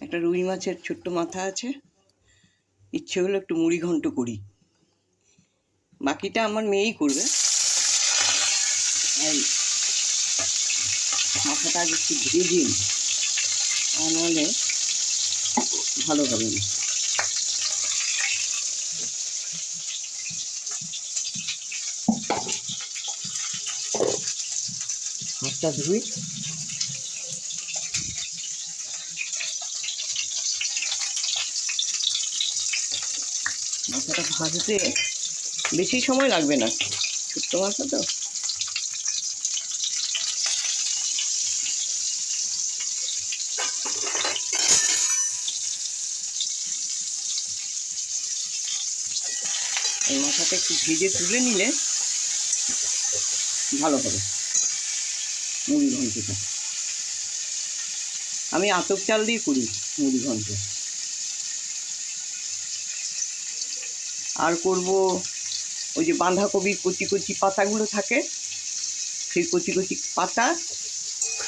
একটা রুই মাছের ছোট্ট মাথা আছে, ইচ্ছে হলো একটু মুড়ি ঘন্ট করি। বাকিটা আমার মেয়েই করবে। এই মাথাটা আগে একটু ভেজে নিই, নাহলে ভালো হবে না। হাতটা ধুই, মাথাটা ভাজতে বেশি সময় লাগবে না, ছোট্ট মাথা তো। এই মাথাটা একটু ভেজে তুলে নিলে ভালো হবে মুড়ি ঘন্টটা। আমি আতপ চাল দিয়ে করি মুড়ি ঘন্ট। আর করব ওই যে বাঁধাকপির কচি কচি পাতাগুলো থাকে, সেই কচি কচি পাতা,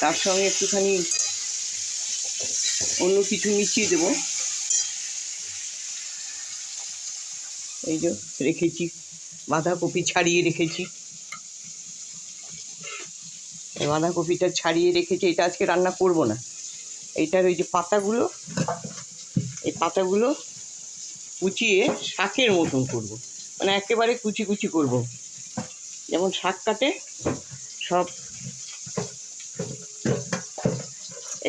তার সঙ্গে একটুখানি অন্য কিছু মিশিয়ে দেবো। এই যে রেখেছি, বাঁধাকপি ছাড়িয়ে রেখেছি, এই বাঁধাকপিটা ছাড়িয়ে রেখেছি। এটা আজকে রান্না করব না। এইটার ওই যে পাতাগুলো, এই পাতাগুলো কুচিয়ে শাকের মতন করব, মানে একেবারে কুচি কুচি করব, যেমন শাক কাটে সব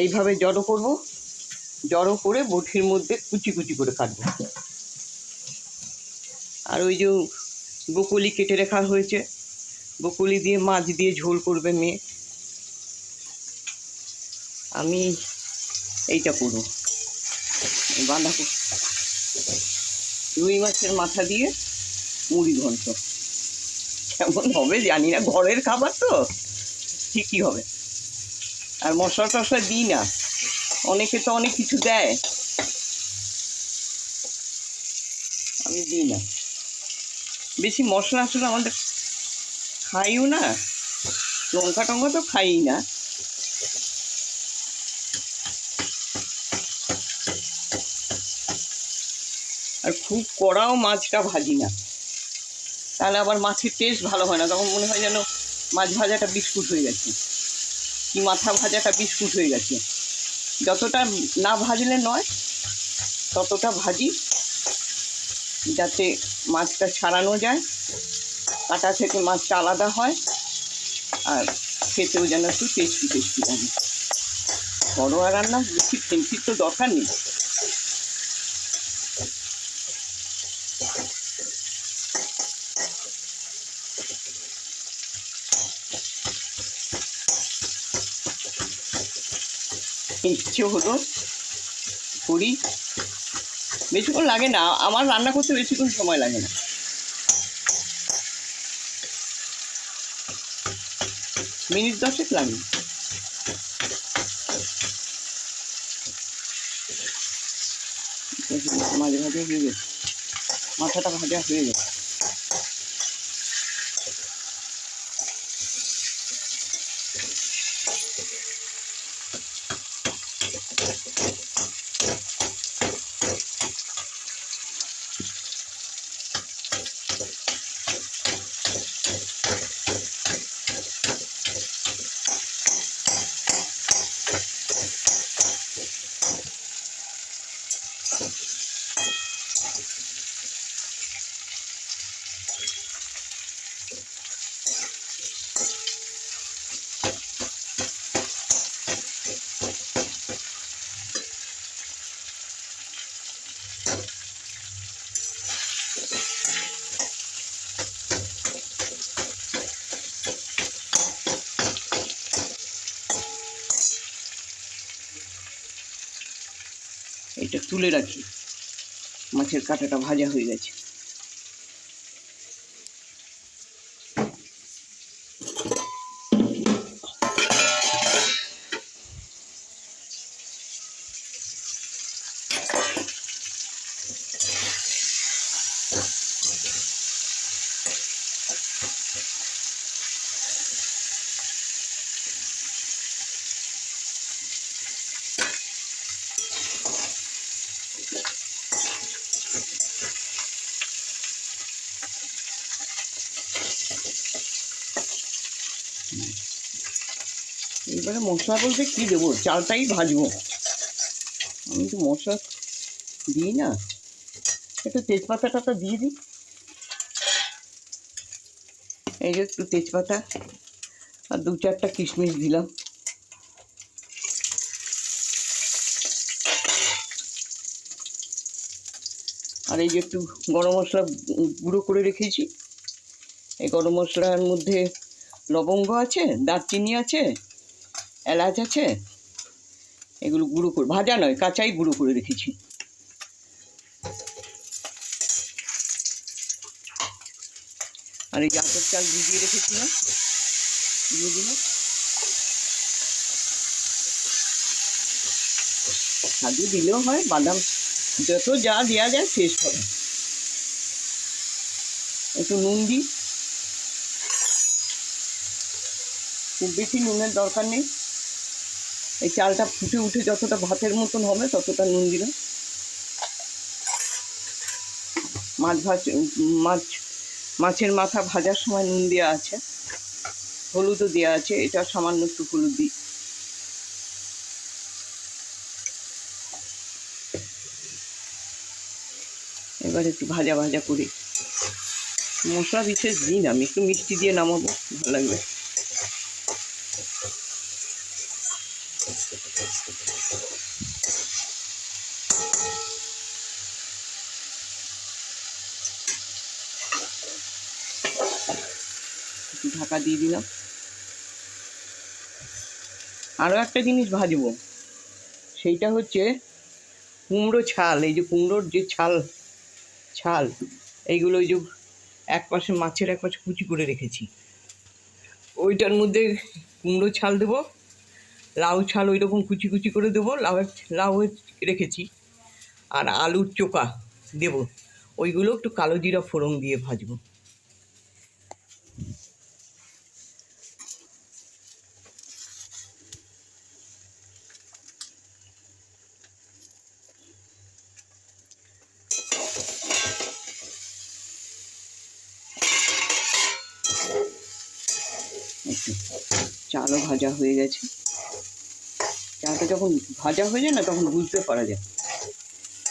এইভাবে জড়ো করব, জড়ো করে বটির মধ্যে কুচি কুচি করে কাটবো। আর ওই যে বকুলি কেটে রাখা হয়েছে, বকুলি দিয়ে মাছ দিয়ে ঝোল করবে মেয়ে, আমি এইটা করবো। বাঁধাকপি রুই মাছের মাথা দিয়ে মুড়ি ঘন্ট কেমন হবে জানি না, ঘরের খাবার তো ঠিকই হবে। আর মশলা টশলা দিই না, অনেকে তো অনেক কিছু দেয়, আমি দিই না। বেশি মশলা আসলে আমাদের খাইও না, লঙ্কা টঙ্কা তো খাই না। আর খুব কড়াও মাছটা ভাজি না, তাহলে আবার মাছের টেস্ট ভালো হয় না, তখন মনে হয় যেন মাছ ভাজাটা বিস্কুট হয়ে গেছে, কি মাথা ভাজাটা বিস্কুট হয়ে গেছে। যতটা না ভাজলে নয়, ততটা ভাজি, যাতে মাছটা ছাড়ানো যায়, কাটা থেকে মাছটা আলাদা হয়, আর খেতেও যেন একটু টেস্টি টেস্টি লাগে। ঘরোয়া রান্না বেশি ফেন্সির তো দরকার নেই। ইচ্ছে হলো করি, বেশিক্ষণ লাগে না, আমার রান্না করতে বেশিক্ষণ সময় লাগে না, মিনিট 10 লাগে। মাঝে মাঝে হয়ে গেছে, মাথাটা ভাজা হয়ে গেছে। এটা তুলে রাখি, মাছের কাঁটাটা ভাজা হয়ে গেছে। এবারে মশলা বলতে কী দেবো, চালটাই ভাজবো। আমি তো মশলা দিই না, একটু তেজপাতাটা দিয়ে দিই। এই যে একটু তেজপাতা আর 2-4টা কিশমিশ দিলাম। আর এই যে একটু গরম মশলা গুঁড়ো করে রেখেছি। এই গরম মশলার মধ্যে লবঙ্গ আছে, দারচিনি আছে, এলাচ আছে, এগুলো গুঁড়ো করে, ভাজা নয় কাঁচাই গুঁড়ো করে রেখেছি। আর এই যে আতপ চাল ভিজিয়ে রেখেছিলাম, দিয়ে দিলাম। কাজু দিলেও হয়, বাদাম, যত যা দেওয়া যায় টেস্ট হবে। একটু নুন দিই, খুব বেশি নুনের দরকার নেই। এই চালটা ফুটে উঠে যতটা ভাতের মতন হবে ততটা নুন দিলাম। মাছের মাথা ভাজার সময় নুন দেওয়া আছে, হলুদও দেওয়া আছে, এটা সামান্য একটু হলুদ দিই। এবার একটু ভাজা ভাজা করি। মশলা বিশেষ দিই না, আমি একটু মিষ্টি দিয়ে নামাবো, ভালো লাগবে। একটু ঢাকা দিয়ে দিলাম। আরও একটা জিনিস ভাজবো, সেইটা হচ্ছে কুমড়ো ছাল। এই যে কুমড়োর যে ছাল ছাল এইগুলো ওই যে একপাশে মাছের একপাশে কুচি করে রেখেছি, ওইটার মধ্যে কুমড়ো ছাল দেবো, লাউ ছাল ওই রকম কুচি কুচি করে দেবো, লাউ রেখেছি, আর আলুর চোকা দেবো। ওইগুলো একটু কালো জিরা ফোড়ন দিয়ে ভাজবো। চালও ভাজা হয়ে গেছে। চালটা যখন ভাজা হয়ে যায় না তখন বুঝতে পারা যায়,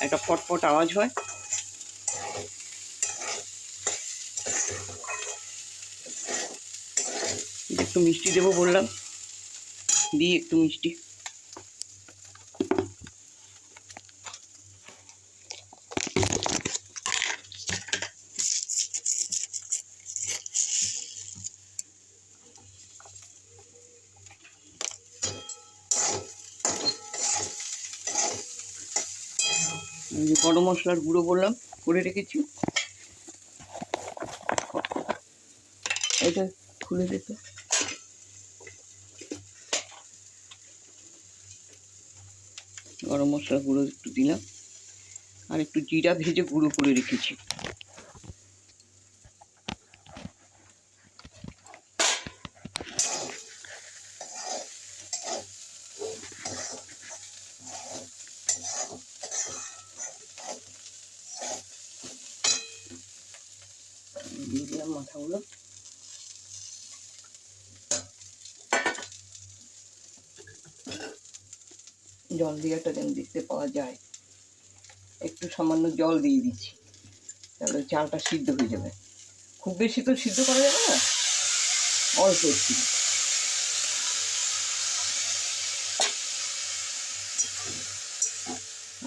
একটা ফটফট আওয়াজ হয়। একটু মিষ্টি দেবো বললাম, দিই একটু মিষ্টি। গরম মশলার গুঁড়ো বললাম করে রেখেছি, এটা খুলে দিত। গরম মশলার গুঁড়ো একটু দিলাম, আর একটু জিরা ভেজে গুঁড়ো করে রেখেছি। দিয়ে দিলাম মাথাগুলো। জল দিয়েটা যেন দেখতে পাওয়া যায়, একটু সামান্য জল দিয়ে দিচ্ছি, তাহলে চালটা সিদ্ধ হয়ে যাবে। খুব বেশি তো সিদ্ধ করা যাবে না, অল্প একটু।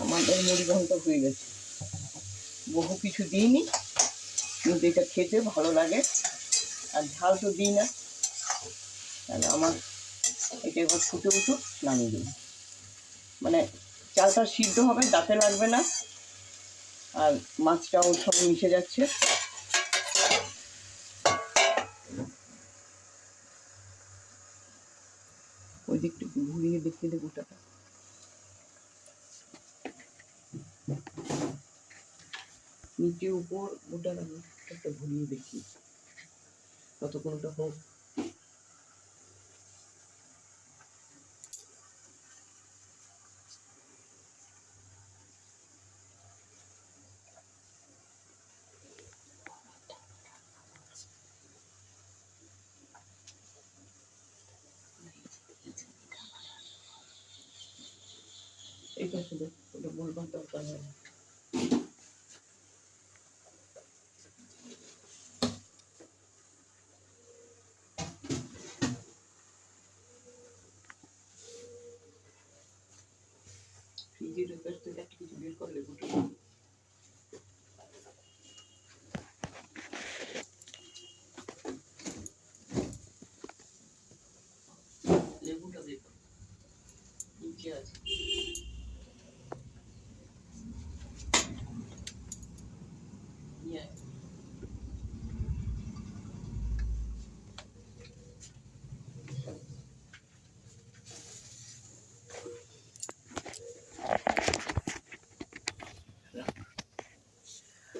আমাদের মুড়ি ঘন্ট হয়ে গেছে। বহু কিছু দিইনি, কিন্তু এটা খেতে ভালো লাগে, আর ঝাল তো দিই না। তাহলে আমার এটা এবার ফুটে উঠুক, নামিয়ে দেবো। মানে চালটা সিদ্ধ হবে, দাঁতে লাগবে না, আর মাছটা ওর সঙ্গে মিশে যাচ্ছে। ওই দিকটা ঘুরিয়ে দেখিয়ে দেবো, ওটাটা নিচে উপর ওটা একটা ঘুরিয়ে দেখি, ততক্ষণ ওটা হোক। ঠিক আছে, ওটা বলবার দরকার হয় না। ফ্রিজের কাছ থেকে একটা কিছু বের করলে